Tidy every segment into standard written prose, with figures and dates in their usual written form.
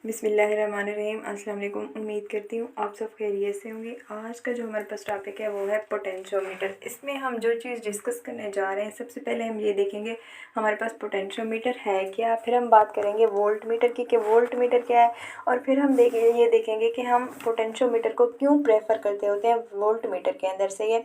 बिस्मिल्लाहिर्रहमानिर्रहीम। अस्सलाम वालेकुम। उम्मीद करती हूँ आप सब खैरियत से होंगे। आज का जो हमारे पास टॉपिक है वो है पोटेंशियोमीटर। इसमें हम जो चीज़ डिस्कस करने जा रहे हैं, सबसे पहले हम ये देखेंगे हमारे पास पोटेंशियोमीटर है क्या, फिर हम बात करेंगे वोल्ट मीटर की कि वोल्ट मीटर क्या है, और फिर हम ये देखेंगे कि हम पोटेंशियोमीटर को क्यों प्रेफर करते होते हैं वोल्ट मीटर के अंदर से ये,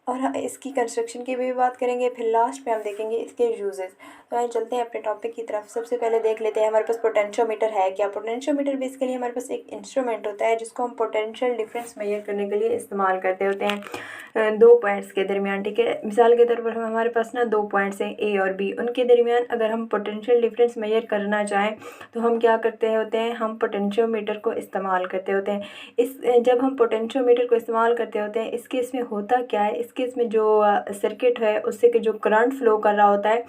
और इसकी कंस्ट्रक्शन की भी बात करेंगे। फिर लास्ट पे हम देखेंगे इसके यूजेस। तो आइए चलते हैं अपने टॉपिक की तरफ। सबसे पहले देख लेते हैं हमारे पास पोटेंशियोमीटर है क्या। पोटेंशियोमीटर बेसिकली हमारे पास एक इंस्ट्रूमेंट होता है जिसको हम पोटेंशियल डिफरेंस मेजर करने के लिए इस्तेमाल करते होते हैं दो पॉइंट्स के दरमियान। ठीक है, मिसाल के तौर पर हमारे पास ना दो पॉइंट्स हैं ए और बी, उनके दरमियान अगर हम पोटेंशियल डिफरेंस मेजर करना चाहें तो हम क्या करते होते हैं, हम पोटेंशियोमीटर को इस्तेमाल करते होते हैं। जब हम पोटेंशियोमीटर को इस्तेमाल करते होते हैं, इस केस में होता क्या है, इस केस में जो सर्किट है उससे कि जो करंट फ्लो कर रहा होता है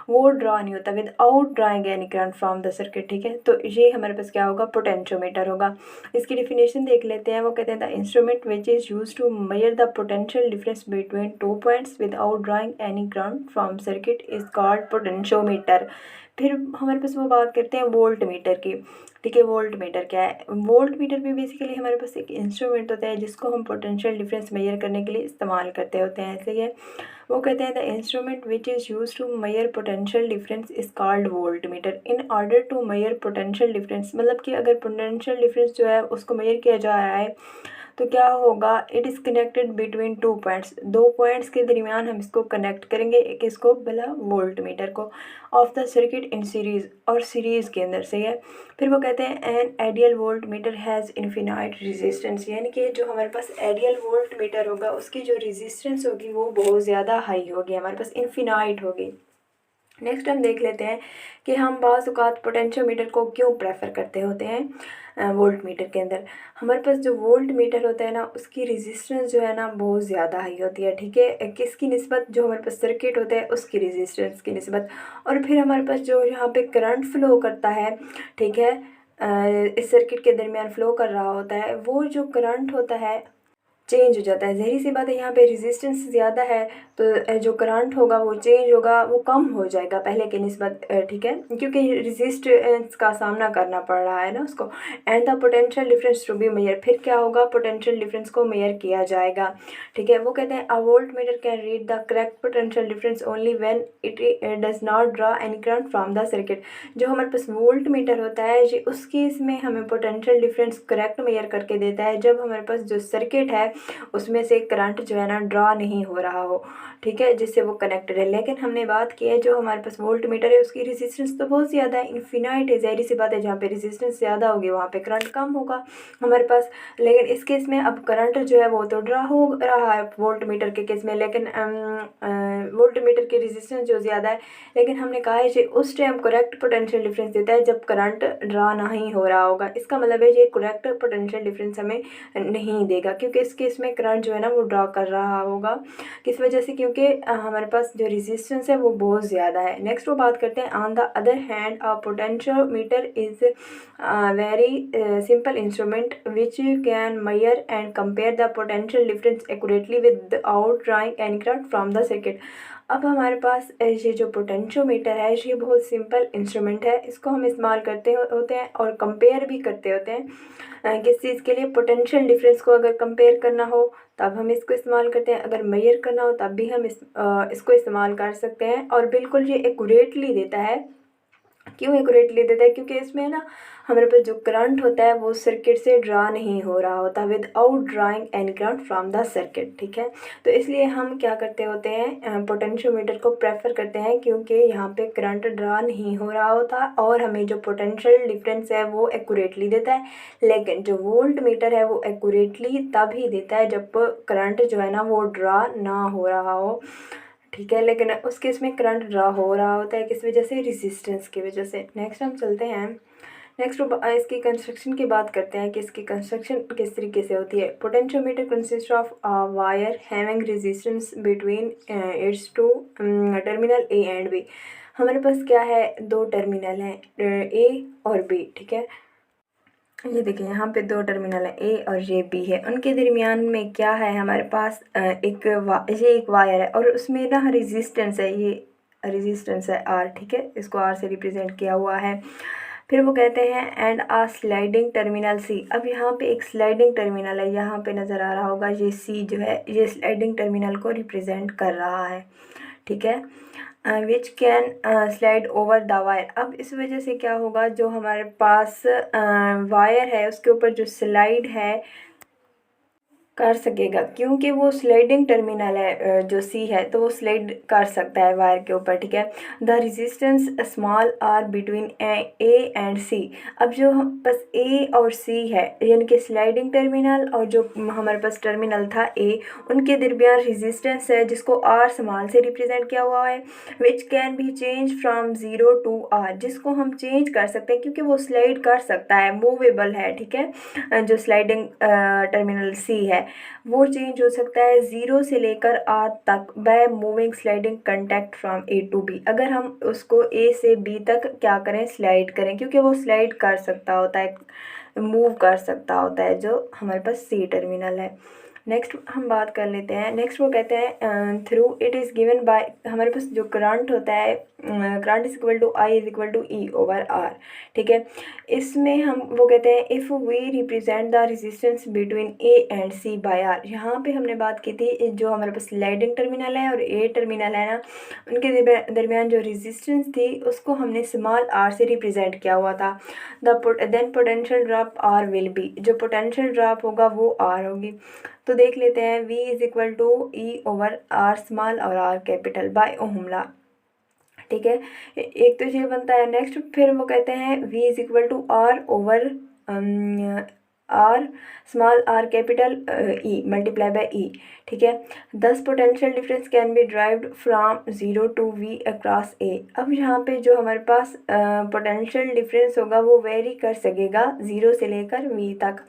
वो ड्रा नहीं होता without drawing any current from the circuit. ठीक है, तो ये हमारे पास क्या होगा, पोटेंशियोमीटर होगा। इसकी डिफिनेशन देख लेते हैं। वो कहते हैं the instrument which is use to measure the potential difference between two points without drawing any current from circuit is called potentiometer. फिर हमारे पास वो बात करते हैं वोल्ट मीटर की। ठीक है, वोल्ट मीटर क्या है। वोल्ट मीटर भी बेसिकली हमारे पास एक इंस्ट्रूमेंट होता है जिसको हम पोटेंशियल डिफरेंस मेजर करने के लिए इस्तेमाल करते होते हैं। ऐसे ही वो कहते हैं the instrument which is use to measure potential difference is called voltmeter. In order to measure potential difference, मतलब कि अगर पोटेंशियल डिफरेंस जो है उसको मेजर किया जा रहा है तो क्या होगा, it is connected between two points, दो पॉइंट्स के दरमियान हम इसको कनेक्ट करेंगे, एक इसको बोला वोल्ट मीटर को, of the circuit in series, और सीरीज़ के अंदर से है। फिर वो कहते हैं an ideal volt meter has infinite resistance, यानी कि जो हमारे पास आइडियल वोल्ट मीटर होगा उसकी जो रेजिस्टेंस होगी वो बहुत ज़्यादा हाई होगी, हमारे पास इन्फिनाइट होगी। नेक्स्ट हम देख लेते हैं कि हम बाज़ औक़ात पोटेंशियोमीटर को क्यों प्रेफर करते होते हैं वोल्ट मीटर के अंदर। हमारे पास जो वोल्ट मीटर होता है ना उसकी रेजिस्टेंस जो है ना बहुत ज़्यादा हाई होती है। ठीक है, किसकी निस्बत, जो हमारे पास सर्किट होता है उसकी रेजिस्टेंस की निस्बत। और फिर हमारे पास जो यहाँ पे करंट फ्लो करता है, ठीक है, इस सर्किट के दरमियान फ्लो कर रहा होता है, वो जो करंट होता है चेंज हो जाता है। ज़ाहिर सी बात है, यहाँ पे रेजिस्टेंस ज़्यादा है तो जो करंट होगा वो चेंज होगा, वो कम हो जाएगा पहले के निस्बत। ठीक है, क्योंकि रेजिस्टेंस का सामना करना पड़ रहा है ना उसको। And the potential difference to be measure, फिर क्या होगा, पोटेंशियल डिफरेंस को मेजर किया जाएगा। ठीक है, वो कहते हैं a voltmeter can read the correct potential difference only when it does not draw any current from the circuit. जो हमारे पास वोल्ट मीटर होता है ये उस केस में हमें पोटेंशियल डिफरेंस करेक्ट मेजर करके देता है जब हमारे पास जो सर्किट है उसमें से करंट जो है ना ड्रा नहीं हो रहा हो। ठीक है, जिससे वो कनेक्टेड है। लेकिन हमने बात की है जो हमारे पास वोल्ट मीटर है उसकी रेजिस्टेंस तो बहुत ज़्यादा है, इन्फिनाइट है। ज़ाहिर सी बात है, जहाँ पे रेजिस्टेंस ज़्यादा होगी वहाँ पे करंट कम होगा हमारे पास। लेकिन इस केस में अब करंट जो है वो तो ड्रा हो रहा है वोल्ट मीटर के केस में, लेकिन वोल्ट मीटर की रेजिस्टेंस जो ज़्यादा है। लेकिन हमने कहा है कि उस टाइम करेक्ट पोटेंशियल डिफरेंस देता है जब करंट ड्रा नहीं हो रहा होगा। इसका मतलब है ये करेक्ट पोटेंशियल डिफरेंस हमें नहीं देगा, क्योंकि इस केस में करंट जो है ना वो ड्रा कर रहा होगा। किस वजह से, क्योंकि हमारे पास जो रेजिस्टेंस है वो बहुत ज़्यादा है। नेक्स्ट वो बात करते हैं on the other hand a potentiometer is very simple instrument which can measure and compare the potential difference accurately without drawing any current from the circuit. अब हमारे पास ये जो पोटेंशियोमीटर है ये बहुत सिंपल इंस्ट्रूमेंट है, इसको हम इस्तेमाल करते होते हैं और कंपेयर भी करते होते हैं। किस चीज़ के लिए, पोटेंशियल डिफरेंस को अगर कंपेयर करना हो तब हम इसको इस्तेमाल करते हैं, अगर मेजर करना हो तब भी हम इसको इस्तेमाल कर सकते हैं। और बिल्कुल ये एक्यूरेटली देता है। क्यों एक्यूरेटली देता है, क्योंकि इसमें ना हमारे पास जो करंट होता है वो सर्किट से ड्रा नहीं हो रहा होता without drawing any current from the circuit. ठीक है, तो इसलिए हम क्या करते होते हैं, पोटेंशियोमीटर को प्रेफर करते हैं, क्योंकि यहाँ पे करंट ड्रा नहीं हो रहा होता और हमें जो पोटेंशियल डिफरेंस है वो एक्यूरेटली देता है। लेकिन जो वोल्ट मीटर है वो एक्यूरेटली तब ही देता है जब करंट जो है ना वो ड्रा ना हो रहा हो। ठीक है, लेकिन उस केस में करंट ड्रा हो रहा होता है, किस वजह से, रेजिस्टेंस की वजह से। नेक्स्ट हम चलते हैं, नेक्स्ट इसकी कंस्ट्रक्शन की बात करते हैं कि इसकी कंस्ट्रक्शन किस तरीके से होती है। Potentiometer consist of wire having resistance between its two terminal A and B. हमारे पास क्या है, दो टर्मिनल हैं ए और बी। ठीक है, ये देखिए यहाँ पे दो टर्मिनल है ए और ये बी है, उनके दरमियान में क्या है, हमारे पास ये एक वायर है और उसमें ना रेजिस्टेंस है, ये रेजिस्टेंस है आर। ठीक है, इसको आर से रिप्रेजेंट किया हुआ है। फिर वो कहते हैं एंड आ स्लाइडिंग टर्मिनल सी। अब यहाँ पे एक स्लाइडिंग टर्मिनल है, यहाँ पे नज़र आ रहा होगा, ये सी जो है ये स्लाइडिंग टर्मिनल को रिप्रेजेंट कर रहा है, ठीक है। Which can slide over the wire. अब इस वजह से क्या होगा, जो हमारे पास वायर है उसके ऊपर जो स्लाइड है कर सकेगा, क्योंकि वो स्लाइडिंग टर्मिनल है, जो सी है तो वो स्लाइड कर सकता है वायर के ऊपर, ठीक है। The resistance small R between A and C. अब जो बस ए और सी है, यानी कि स्लाइडिंग टर्मिनल और जो हमारे पास टर्मिनल था ए, उनके दरमियान रेजिस्टेंस है जिसको आर स्मॉल से रिप्रेजेंट किया हुआ है। Which can be change from 0 to R, जिसको हम चेंज कर सकते हैं क्योंकि वो स्लाइड कर सकता है, मूवेबल है, ठीक है। जो स्लाइडिंग टर्मिनल सी है वो चेंज हो सकता है 0 से लेकर आर तक by moving sliding contact from A to B. अगर हम उसको ए से बी तक क्या करें, स्लाइड करें, क्योंकि वो स्लाइड कर सकता होता है, मूव कर सकता होता है, जो हमारे पास सी टर्मिनल है। नेक्स्ट हम बात कर लेते हैं। नेक्स्ट वो कहते हैं through it is given by, हमारे पास जो करंट होता है, current is equal to I is equal to E over R, ठीक है। इसमें हम वो कहते हैं if we represent the resistance between A and C by R. यहाँ पे हमने बात की थी जो हमारे पास स्लाइडिंग टर्मिनल है और ए टर्मिनल है ना, उनके दरमियान जो रेजिस्टेंस थी उसको हमने स्मॉल आर से रिप्रेजेंट किया हुआ था। Then potential drop R will be, जो पोटेंशियल ड्रॉप होगा वो आर होगी। तो देख लेते हैं V is equal to E over R small और R capital by ohm law, ठीक है। एक तो ये बनता है। नेक्स्ट फिर वो कहते हैं V is equal to R over R small R capital E multiply by E, ठीक है। This potential difference can be derived from 0 to V across A. अब यहाँ पे जो हमारे पास पोटेंशियल डिफरेंस होगा वो वेरी कर सकेगा 0 से लेकर V तक।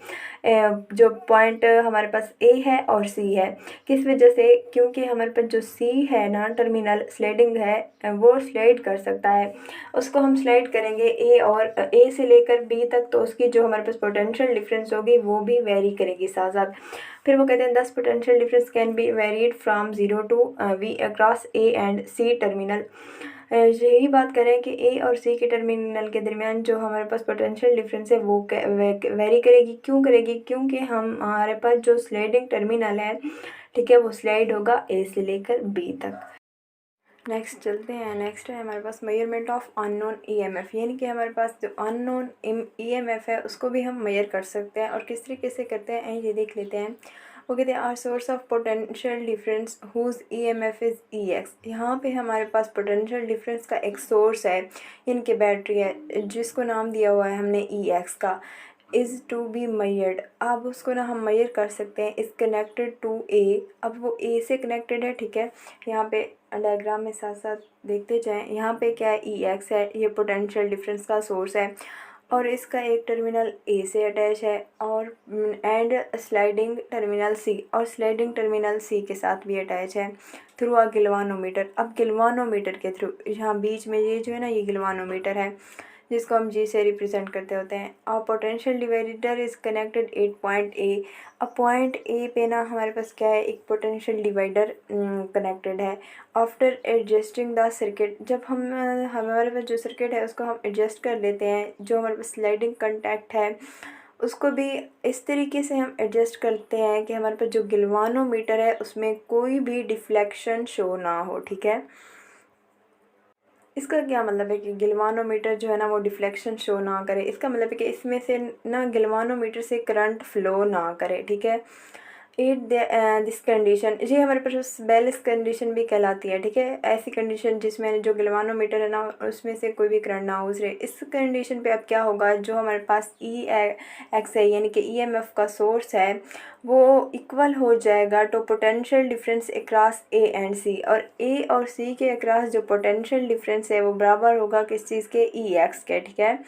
जो पॉइंट हमारे पास ए है और सी है, किस वजह से, क्योंकि हमारे पास जो सी है ना टर्मिनल स्लाइडिंग है, वो स्लाइड कर सकता है, उसको हम स्लाइड करेंगे ए और ए से लेकर बी तक, तो उसकी जो हमारे पास पोटेंशियल डिफरेंस होगी वो भी वेरी करेगी साथ साथ। फिर वो कहते हैं 10 potential difference can be varied from 0 to V across A and C terminal. यही बात करें कि ए और सी के टर्मिनल के दरमियान जो हमारे पास पोटेंशियल डिफरेंस है वो वेरी करेगी। क्यों करेगी, क्योंकि हमारे पास जो स्लाइडिंग टर्मिनल है, ठीक है, वो स्लाइड होगा ए से लेकर बी तक। नेक्स्ट चलते हैं। नेक्स्ट है हमारे पास मेजरमेंट ऑफ अननोन ईएमएफ, यानी कि हमारे पास जो अननोन ईएमएफ है उसको भी हम मेजर कर सकते हैं, और किस तरीके से करते हैं ये देख लेते हैं। वो कहते हैं our source of potential difference whose EMF is EX। यहाँ पे हमारे पास पोटेंशियल डिफरेंस का एक सोर्स है, यानी कि बैटरी है, जिसको नाम दिया हुआ है हमने EX का, इज़ टू बी मैयर्ड। अब उसको ना हम मैयर कर सकते हैं, इज़ कनेक्टेड टू ए। अब वो ए से कनेक्टेड है, ठीक है। यहाँ पे डायग्राम में साथ साथ देखते जाएं। यहाँ पे क्या है, EX है, ये पोटेंशियल डिफरेंस का सोर्स है, और इसका एक टर्मिनल ए से अटैच है, और एंड स्लाइडिंग टर्मिनल सी, और स्लाइडिंग टर्मिनल सी के साथ भी अटैच है थ्रू अ गिलवानोमीटर। अब गिलवानोमीटर के थ्रू, यहाँ बीच में ये जो है ना, ये गिलवानोमीटर है जिसको हम जी से रिप्रेजेंट करते होते हैं। और potential divider is connected eight point A. अब पॉइंट ए पे ना हमारे पास क्या है, एक पोटेंशियल डिवाइडर कनेक्टेड है। आफ्टर एडजस्टिंग द सर्किट, जब हम हमारे पास जो सर्किट है उसको हम एडजस्ट कर लेते हैं, जो हमारे पास स्लाइडिंग कंटैक्ट है उसको भी इस तरीके से हम एडजस्ट करते हैं कि हमारे पास जो गिलवानोमीटर है उसमें कोई भी डिफ्लेक्शन शो ना हो, ठीक है। इसका क्या मतलब है कि गिलवानोमीटर जो है ना वो डिफ्लेक्शन शो ना करे, इसका मतलब है कि इसमें से ना गिलवानोमीटर से करंट फ्लो ना करे, ठीक है। एट दिस कंडीशन, ये हमारे पास बेलिस कंडीशन भी कहलाती है, ठीक है। ऐसी कंडीशन जिसमें जो गिलवानोमीटर है ना उसमें से कोई भी करंट ना गुजरे। इस कंडीशन पे अब क्या होगा, जो हमारे पास EX है, यानी कि EMF का सोर्स है, वो इक्वल हो जाएगा to potential difference across A and C, और ए और सी के अक्रॉस जो पोटेंशियल डिफरेंस है वो बराबर होगा किस चीज़ के, EX के, ठीक है।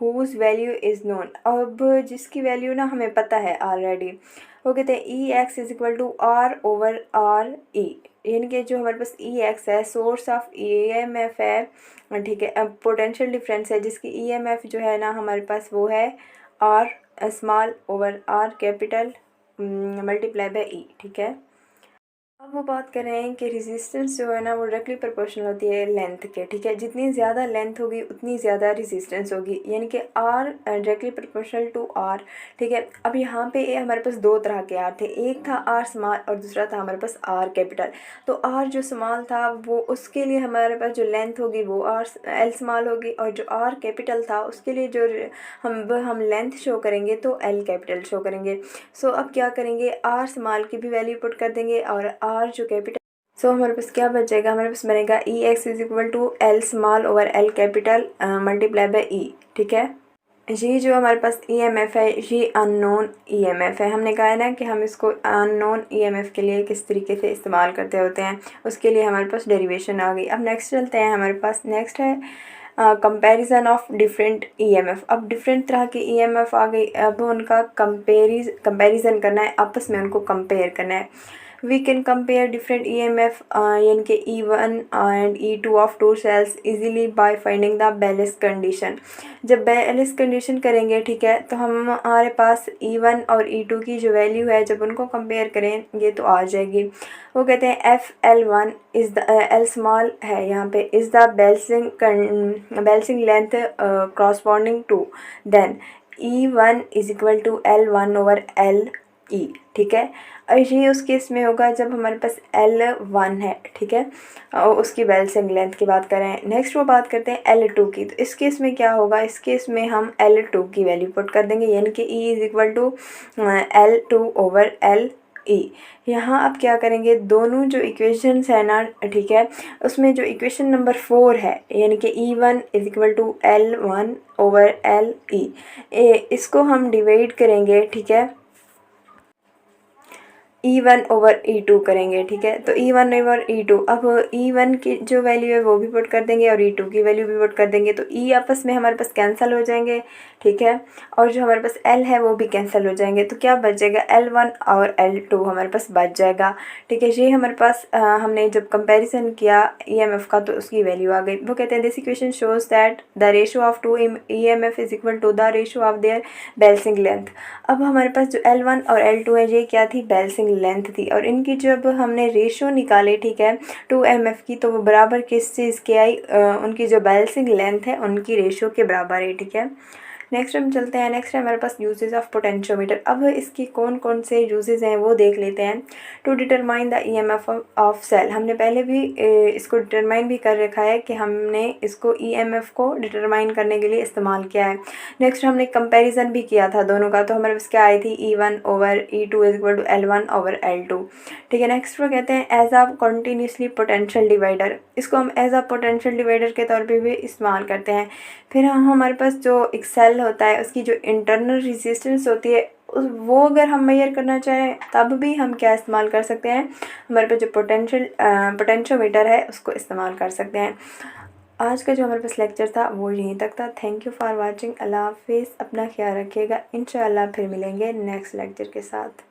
हुज वैल्यू इज़ नोन, अब जिसकी वैल्यू ना हमें पता है ऑलरेडी, वो कहते हैं EX is equal to R over RE, यानी कि जो हमारे पास EX है सोर्स ऑफ EMF है, ठीक है। अब पोटेंशियल डिफरेंस है जिसकी EMF जो है ना हमारे पास वो है R small over R capital multiply by E, ठीक है। अब वो बात कर रहे हैं कि रेजिस्टेंस जो है ना वो डायरेक्टली प्रोपोर्शनल होती है लेंथ के, ठीक है। जितनी ज़्यादा लेंथ होगी उतनी ज़्यादा रेजिस्टेंस होगी, यानी कि R directly proportional to R, ठीक है। अब यहाँ पे हमारे पास दो तरह के आर थे, एक था आर स्मॉल और दूसरा था हमारे पास आर कैपिटल। तो आर जो स्मॉल था वो उसके लिए हमारे पास जो लेंथ होगी वो आर एल स्मॉल होगी, और जो आर कैपिटल था उसके लिए जो हम लेंथ शो करेंगे तो एल कैपिटल शो करेंगे। सो अब क्या करेंगे, आर स्मॉल की भी वैल्यू पुट कर देंगे और आर जो कैपिटल, सो हमारे पास क्या बचेगा, हमारे पास बनेगा E X is equal to L small over L capital multiply by E, ठीक है। ये जो हमारे पास ईएमएफ है ये अननोन ईएमएफ है। हमने कहा है ना कि हम इसको अननोन ईएमएफ के लिए किस तरीके से इस्तेमाल करते होते हैं, उसके लिए हमारे पास डेरिवेशन आ गई। अब नेक्स्ट चलते हैं, हमारे पास नेक्स्ट है कंपैरिजन ऑफ डिफरेंट ईएमएफ। अब डिफरेंट तरह की ईएमएफ आ गई, अब उनका कंपैरिजन करना है, आपस में उनको कंपेयर करना है। We can compare different EMF यानी कि E1 and E2 of two cells easily by finding the balance condition. जब बैलेंस कंडीशन करेंगे, ठीक है, तो हमारे पास E1 और E2 की जो वैल्यू है जब उनको कंपेयर करेंगे तो आ जाएगी। वो कहते हैं FL1 is the L small है यहाँ पे, is the balancing length corresponding to, then E1 is equal to L1 over LE, ठीक है। और ये उस केस में होगा जब हमारे पास L1 है, ठीक है, और उसकी बैलेंसिंग लेंथ की बात करें। नेक्स्ट वो बात करते हैं L2 की, तो इस केस में क्या होगा, इस केस में हम L2 की वैल्यू पुट कर देंगे, यानी कि E is equal to L2 over LE। यहाँ अब क्या करेंगे, दोनों जो इक्वेशंस है ना, ठीक है, उसमें जो इक्वेशन नंबर 4 है यानी कि E1 is equal to L1 over LE, इसको हम डिवाइड करेंगे, ठीक है, E1 ओवर E2 करेंगे, ठीक है। तो E1 ओवर E2, अब E1 की जो वैल्यू है वो भी पुट कर देंगे और E2 की वैल्यू भी पुट कर देंगे, तो E आपस में हमारे पास कैंसिल हो जाएंगे, ठीक है, और जो हमारे पास L है वो भी कैंसिल हो जाएंगे, तो क्या बचेगा, L1 और L2 हमारे पास बच जाएगा, ठीक है। ये हमारे पास हमने जब कंपेरिजन किया EMF का तो उसकी वैल्यू आ गई। वो कहते हैं this equation shows that the ratio of two EMF is equal to the ratio of their balancing length. अब हमारे पास जो L1 और L2 है ये क्या थी, बैलेंसिंग लेंथ थी, और इनकी जब हमने रेशियो निकाले, ठीक है, 2MF की, तो वो बराबर किस चीज़ के आई, उनकी जो बैलेंसिंग लेंथ है उनकी रेशियो के बराबर है, ठीक है। नेक्स्ट हम चलते हैं, नेक्स्ट है हमारे पास यूजेस ऑफ पोटेंशियोमीटर। अब इसकी कौन कौन से यूजेस हैं वो देख लेते हैं। To determine the EMF of cell, हमने पहले भी इसको डिटरमाइन भी कर रखा है कि हमने इसको EMF को डिटरमाइन करने के लिए इस्तेमाल किया है। नेक्स्ट हमने कंपैरिजन भी किया था दोनों का, तो हमारे पास क्या आई थी, E1 ओवर E2 is equal to L1 over L2, ठीक है। नेक्स्ट वो कहते हैं as a continuously potential divider, इसको हम एज अ पोटेंशियल डिवाइडर के तौर पे भी इस्तेमाल करते हैं। फिर हमारे पास जो एक सेल होता है उसकी जो इंटरनल रेजिस्टेंस होती है वो अगर हम मेजर करना चाहें तब भी हम क्या इस्तेमाल कर सकते हैं, हमारे पास जो पोटेंशियोमीटर है उसको इस्तेमाल कर सकते हैं। आज का जो हमारे पास लेक्चर था वो यहीं तक था। Thank you for watching. अल्लाह हाफिज़, अपना ख्याल रखिएगा। इंशाल्लाह फिर मिलेंगे नेक्स्ट लेक्चर के साथ।